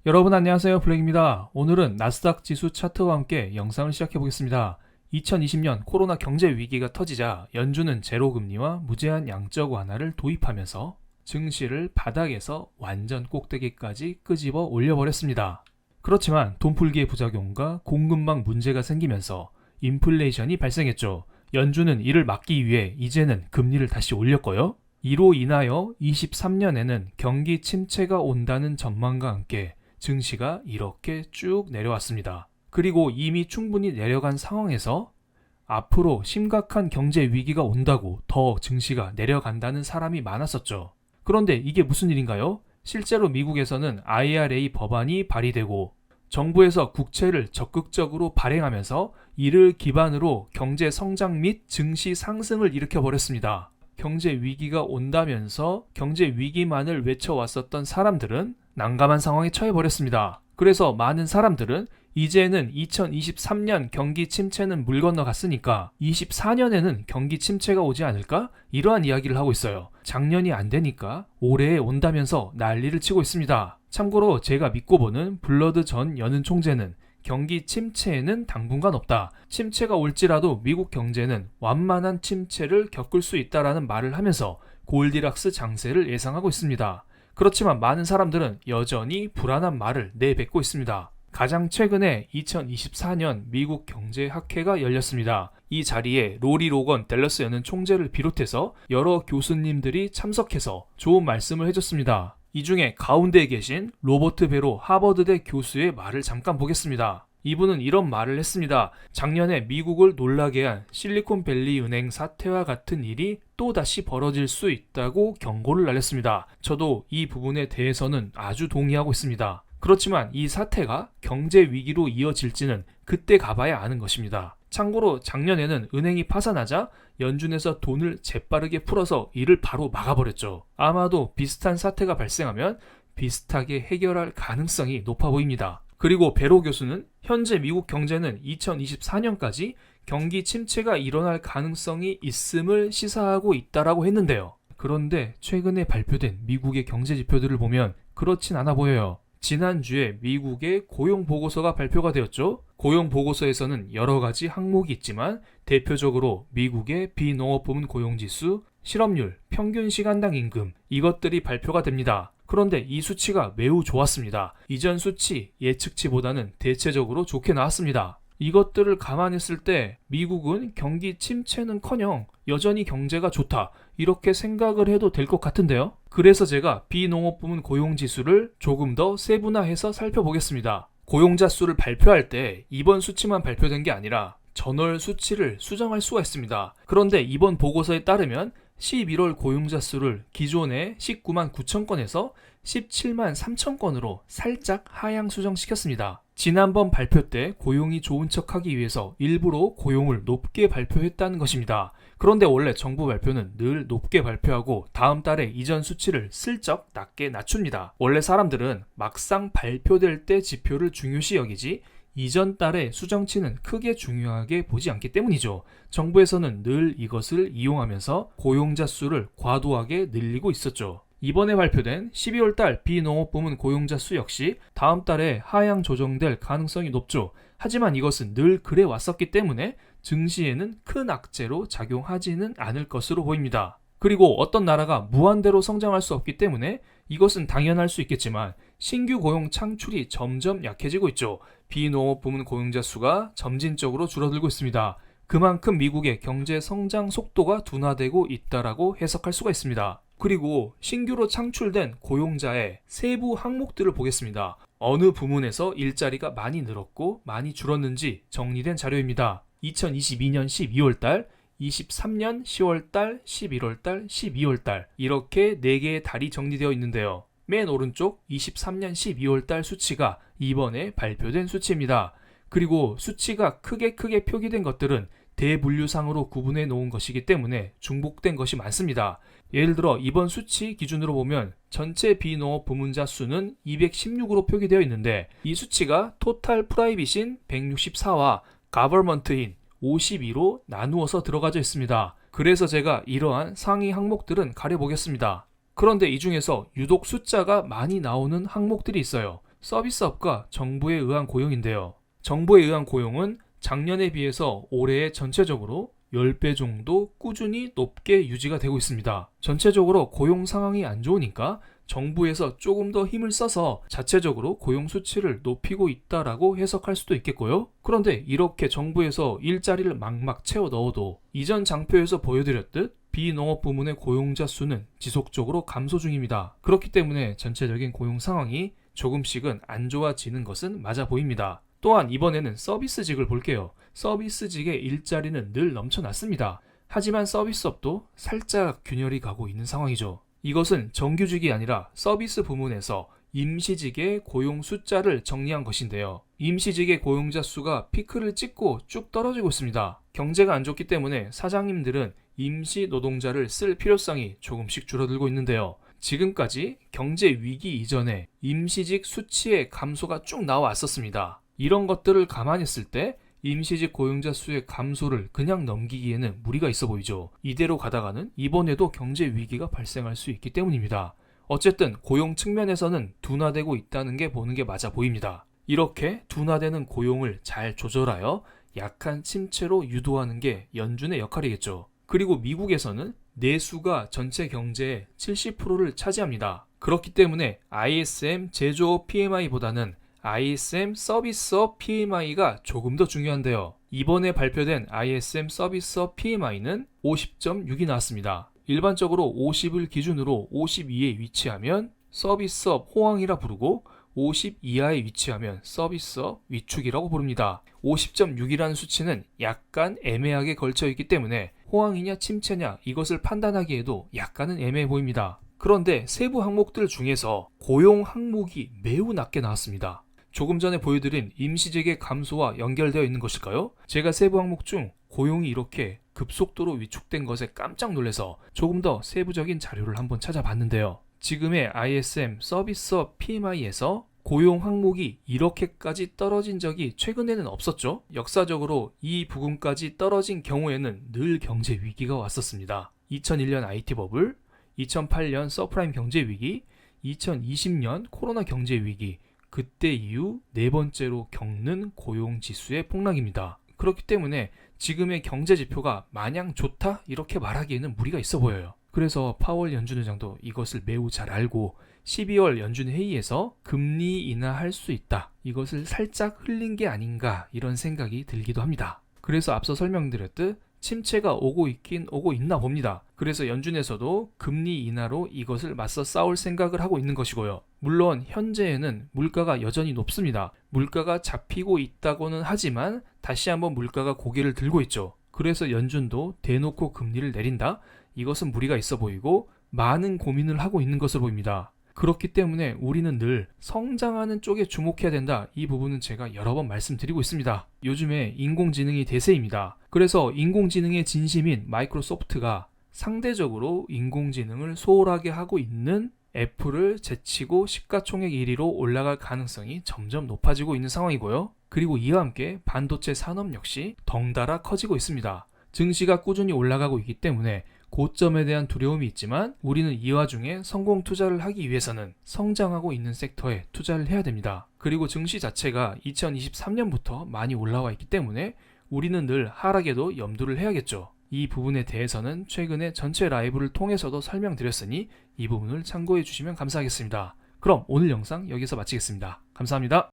여러분 안녕하세요. 블랙입니다. 오늘은 나스닥 지수 차트와 함께 영상을 시작해 보겠습니다. 2020년 코로나 경제 위기가 터지자 연준은 제로금리와 무제한 양적 완화를 도입하면서 증시를 바닥에서 완전 꼭대기까지 끄집어 올려버렸습니다. 그렇지만 돈풀기의 부작용과 공급망 문제가 생기면서 인플레이션이 발생했죠. 연준은 이를 막기 위해 이제는 금리를 다시 올렸고요. 이로 인하여 23년에는 경기 침체가 온다는 전망과 함께 증시가 이렇게 쭉 내려왔습니다. 그리고 이미 충분히 내려간 상황에서 앞으로 심각한 경제 위기가 온다고 더 증시가 내려간다는 사람이 많았었죠. 그런데 이게 무슨 일인가요? 실제로 미국에서는 IRA 법안이 발의되고 정부에서 국채를 적극적으로 발행하면서 이를 기반으로 경제 성장 및 증시 상승을 일으켜버렸습니다. 경제 위기가 온다면서 경제 위기만을 외쳐왔었던 사람들은 난감한 상황에 처해버렸습니다. 그래서 많은 사람들은 이제는 2023년 경기 침체는 물 건너갔으니까 24년에는 경기 침체가 오지 않을까? 이러한 이야기를 하고 있어요. 작년이 안 되니까 올해에 온다면서 난리를 치고 있습니다. 참고로 제가 믿고 보는 블러드 전 연은 총재는 경기 침체에는 당분간 없다. 침체가 올지라도 미국 경제는 완만한 침체를 겪을 수 있다라는 말을 하면서 골디락스 장세를 예상하고 있습니다. 그렇지만 많은 사람들은 여전히 불안한 말을 내뱉고 있습니다. 가장 최근에 2024년 미국 경제학회가 열렸습니다. 이 자리에 로리 로건 댈러스 연은 총재를 비롯해서 여러 교수님들이 참석해서 좋은 말씀을 해줬습니다. 이 중에 가운데에 계신 로버트 베로 하버드대 교수의 말을 잠깐 보겠습니다. 이분은 이런 말을 했습니다. 작년에 미국을 놀라게 한 실리콘밸리 은행 사태와 같은 일이 또다시 벌어질 수 있다고 경고를 날렸습니다. 저도 이 부분에 대해서는 아주 동의하고 있습니다. 그렇지만 이 사태가 경제 위기로 이어질지는 그때 가봐야 아는 것입니다. 참고로 작년에는 은행이 파산하자 연준에서 돈을 재빠르게 풀어서 이를 바로 막아버렸죠. 아마도 비슷한 사태가 발생하면 비슷하게 해결할 가능성이 높아 보입니다. 그리고 베로 교수는 현재 미국 경제는 2024년까지 경기 침체가 일어날 가능성이 있음을 시사하고 있다라고 했는데요. 그런데 최근에 발표된 미국의 경제 지표들을 보면 그렇진 않아 보여요. 지난주에 미국의 고용보고서가 발표가 되었죠. 고용보고서에서는 여러 가지 항목이 있지만 대표적으로 미국의 비농업부문 고용지수, 실업률, 평균 시간당 임금 이것들이 발표가 됩니다. 그런데 이 수치가 매우 좋았습니다. 이전 수치 예측치보다는 대체적으로 좋게 나왔습니다. 이것들을 감안했을 때 미국은 경기 침체는커녕 여전히 경제가 좋다 이렇게 생각을 해도 될 것 같은데요. 그래서 제가 비농업부문 고용지수를 조금 더 세분화해서 살펴보겠습니다. 고용자 수를 발표할 때 이번 수치만 발표된 게 아니라 전월 수치를 수정할 수가 있습니다. 그런데 이번 보고서에 따르면 11월 고용자 수를 기존의 19만 9천 건에서 17만 3천 건으로 살짝 하향 수정시켰습니다. 지난번 발표 때 고용이 좋은 척하기 위해서 일부러 고용을 높게 발표했다는 것입니다. 그런데 원래 정부 발표는 늘 높게 발표하고 다음 달에 이전 수치를 슬쩍 낮게 낮춥니다. 원래 사람들은 막상 발표될 때 지표를 중요시 여기지 이전 달의 수정치는 크게 중요하게 보지 않기 때문이죠. 정부에서는 늘 이것을 이용하면서 고용자 수를 과도하게 늘리고 있었죠. 이번에 발표된 12월 달 비농업부문 고용자 수 역시 다음 달에 하향 조정될 가능성이 높죠. 하지만 이것은 늘 그래 왔었기 때문에 증시에는 큰 악재로 작용하지는 않을 것으로 보입니다. 그리고 어떤 나라가 무한대로 성장할 수 없기 때문에 이것은 당연할 수 있겠지만 신규 고용 창출이 점점 약해지고 있죠. 비농업 부문 고용자 수가 점진적으로 줄어들고 있습니다. 그만큼 미국의 경제 성장 속도가 둔화되고 있다라고 해석할 수가 있습니다. 그리고 신규로 창출된 고용자의 세부 항목들을 보겠습니다. 어느 부문에서 일자리가 많이 늘었고 많이 줄었는지 정리된 자료입니다. 2022년 12월달, 23년 10월달, 11월달, 12월달 이렇게 4개의 달이 정리되어 있는데요. 맨 오른쪽 23년 12월달 수치가 이번에 발표된 수치입니다. 그리고 수치가 크게 표기된 것들은 대분류상으로 구분해 놓은 것이기 때문에 중복된 것이 많습니다. 예를 들어 이번 수치 기준으로 보면 전체 비농업 부문자 수는 216으로 표기되어 있는데 이 수치가 토탈 프라이빗인 164와 가버먼트인 52로 나누어서 들어가져 있습니다. 그래서 제가 이러한 상위 항목들은 가려보겠습니다. 그런데 이 중에서 유독 숫자가 많이 나오는 항목들이 있어요. 서비스업과 정부에 의한 고용인데요. 정부에 의한 고용은 작년에 비해서 올해 전체적으로 10배 정도 꾸준히 높게 유지가 되고 있습니다. 전체적으로 고용 상황이 안 좋으니까 정부에서 조금 더 힘을 써서 자체적으로 고용 수치를 높이고 있다라고 해석할 수도 있겠고요. 그런데 이렇게 정부에서 일자리를 막막 채워 넣어도 이전 장표에서 보여드렸듯 비농업 부문의 고용자 수는 지속적으로 감소 중입니다. 그렇기 때문에 전체적인 고용 상황이 조금씩은 안 좋아지는 것은 맞아 보입니다. 또한 이번에는 서비스직을 볼게요. 서비스직의 일자리는 늘 넘쳐났습니다. 하지만 서비스업도 살짝 균열이 가고 있는 상황이죠. 이것은 정규직이 아니라 서비스 부문에서 임시직의 고용 숫자를 정리한 것인데요. 임시직의 고용자 수가 피크를 찍고 쭉 떨어지고 있습니다. 경제가 안 좋기 때문에 사장님들은 임시 노동자를 쓸 필요성이 조금씩 줄어들고 있는데요. 지금까지 경제 위기 이전에 임시직 수치의 감소가 쭉 나와왔었습니다. 이런 것들을 감안했을 때 임시직 고용자 수의 감소를 그냥 넘기기에는 무리가 있어 보이죠. 이대로 가다가는 이번에도 경제 위기가 발생할 수 있기 때문입니다. 어쨌든 고용 측면에서는 둔화되고 있다는 게 보는 게 맞아 보입니다. 이렇게 둔화되는 고용을 잘 조절하여 약한 침체로 유도하는 게 연준의 역할이겠죠. 그리고 미국에서는 내수가 전체 경제의 70%를 차지합니다. 그렇기 때문에 ISM 제조업 PMI보다는 ISM 서비스업 PMI가 조금 더 중요한데요. 이번에 발표된 ISM 서비스업 PMI는 50.6이 나왔습니다. 일반적으로 50을 기준으로 52에 위치하면 서비스업 호황이라 부르고 50 이하에 위치하면 서비스업 위축이라고 부릅니다. 50.6이라는 수치는 약간 애매하게 걸쳐 있기 때문에 호황이냐 침체냐 이것을 판단하기에도 약간은 애매해 보입니다. 그런데 세부 항목들 중에서 고용 항목이 매우 낮게 나왔습니다. 조금 전에 보여드린 임시직의 감소와 연결되어 있는 것일까요? 제가 세부 항목 중 고용이 이렇게 급속도로 위축된 것에 깜짝 놀라서 조금 더 세부적인 자료를 한번 찾아봤는데요. 지금의 ISM 서비스업 PMI에서 고용 항목이 이렇게까지 떨어진 적이 최근에는 없었죠. 역사적으로 이 부분까지 떨어진 경우에는 늘 경제 위기가 왔었습니다. 2001년 IT 버블, 2008년 서프라임 경제 위기, 2020년 코로나 경제 위기, 그때 이후 네 번째로 겪는 고용 지수의 폭락입니다. 그렇기 때문에 지금의 경제 지표가 마냥 좋다 이렇게 말하기에는 무리가 있어 보여요. 그래서 파월 연준 의장도 이것을 매우 잘 알고 12월 연준 회의에서 금리 인하할 수 있다. 이것을 살짝 흘린 게 아닌가 이런 생각이 들기도 합니다. 그래서 앞서 설명드렸듯 침체가 오고 있긴 오고 있나 봅니다. 그래서 연준에서도 금리 인하로 이것을 맞서 싸울 생각을 하고 있는 것이고요. 물론 현재에는 물가가 여전히 높습니다. 물가가 잡히고 있다고는 하지만 다시 한번 물가가 고개를 들고 있죠. 그래서 연준도 대놓고 금리를 내린다? 이것은 무리가 있어 보이고 많은 고민을 하고 있는 것으로 보입니다. 그렇기 때문에 우리는 늘 성장하는 쪽에 주목해야 된다. 이 부분은 제가 여러 번 말씀드리고 있습니다. 요즘에 인공지능이 대세입니다. 그래서 인공지능의 진심인 마이크로소프트가 상대적으로 인공지능을 소홀하게 하고 있는 애플을 제치고 시가총액 1위로 올라갈 가능성이 점점 높아지고 있는 상황이고요. 그리고 이와 함께 반도체 산업 역시 덩달아 커지고 있습니다. 증시가 꾸준히 올라가고 있기 때문에 고점에 대한 두려움이 있지만 우리는 이 와중에 성공 투자를 하기 위해서는 성장하고 있는 섹터에 투자를 해야 됩니다. 그리고 증시 자체가 2023년부터 많이 올라와 있기 때문에 우리는 늘 하락에도 염두를 해야겠죠. 이 부분에 대해서는 최근에 전체 라이브를 통해서도 설명드렸으니 이 부분을 참고해 주시면 감사하겠습니다. 그럼 오늘 영상 여기서 마치겠습니다. 감사합니다.